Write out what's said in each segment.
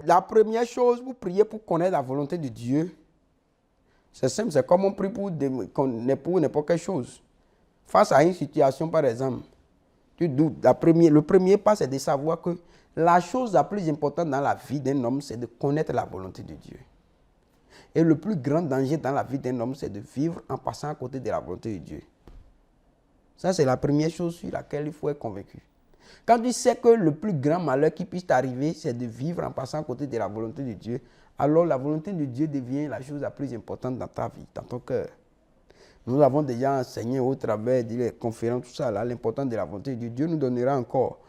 la première chose, vous priez pour connaître la volonté de Dieu. C'est simple, c'est comme on prie pour n'importe quelle chose. Face à une situation, par exemple, tu doutes. Le premier pas, c'est de savoir que la chose la plus importante dans la vie d'un homme, c'est de connaître la volonté de Dieu. Et le plus grand danger dans la vie d'un homme, c'est de vivre en passant à côté de la volonté de Dieu. Ça, c'est la première chose sur laquelle il faut être convaincu. Quand tu sais que le plus grand malheur qui puisse t'arriver, c'est de vivre en passant à côté de la volonté de Dieu, alors la volonté de Dieu devient la chose la plus importante dans ta vie, dans ton cœur. Nous avons déjà enseigné au travers des conférences, tout ça, l'importance de la volonté de Dieu. Dieu nous donnera encore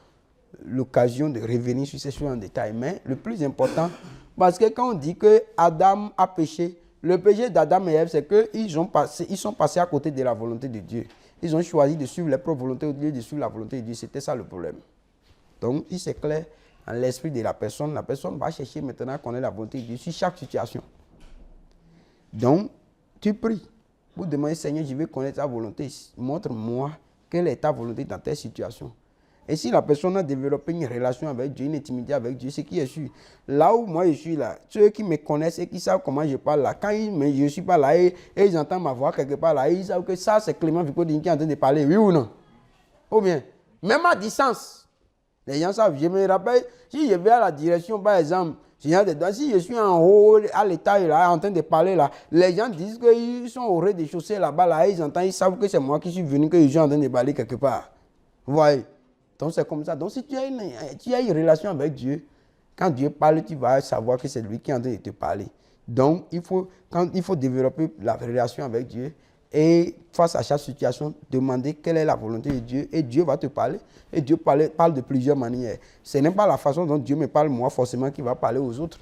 l'occasion de revenir sur ces choses en détail. Mais le plus important, parce que quand on dit que Adam a péché, le péché d'Adam et Ève, c'est qu'ils sont passés à côté de la volonté de Dieu. Ils ont choisi de suivre leur propre volonté au lieu de suivre la volonté de Dieu. C'était ça le problème. Donc, si c'est clair, dans l'esprit de la personne va chercher maintenant à connaître la volonté de Dieu sur chaque situation. Donc, tu pries pour demander, Seigneur, je veux connaître ta volonté. Montre-moi quelle est ta volonté dans telle situation. Et si la personne a développé une relation avec Dieu, une intimité avec Dieu, c'est qui est sûr. Là où moi je suis là, ceux qui me connaissent et qui savent comment je parle là, quand je ne suis pas là et ils entendent ma voix quelque part là, ils savent que ça c'est Clément Vicodine qui est en train de parler, oui ou non? Ou bien, même à distance, les gens savent. Je me rappelle, si je vais à la direction par exemple, si je suis en haut à l'étage là, en train de parler là, les gens disent qu'ils sont au rez-de-chaussée là-bas là, ils entendent, ils savent que c'est moi qui suis venu, que je suis en train de parler quelque part. Vous voyez? Donc c'est comme ça. Donc si tu as une relation avec Dieu, quand Dieu parle, tu vas savoir que c'est lui qui est en train de te parler. Donc il faut développer la relation avec Dieu et face à chaque situation, demander quelle est la volonté de Dieu et Dieu va te parler. Et Dieu parle de plusieurs manières. Ce n'est pas la façon dont Dieu me parle moi forcément qui va parler aux autres.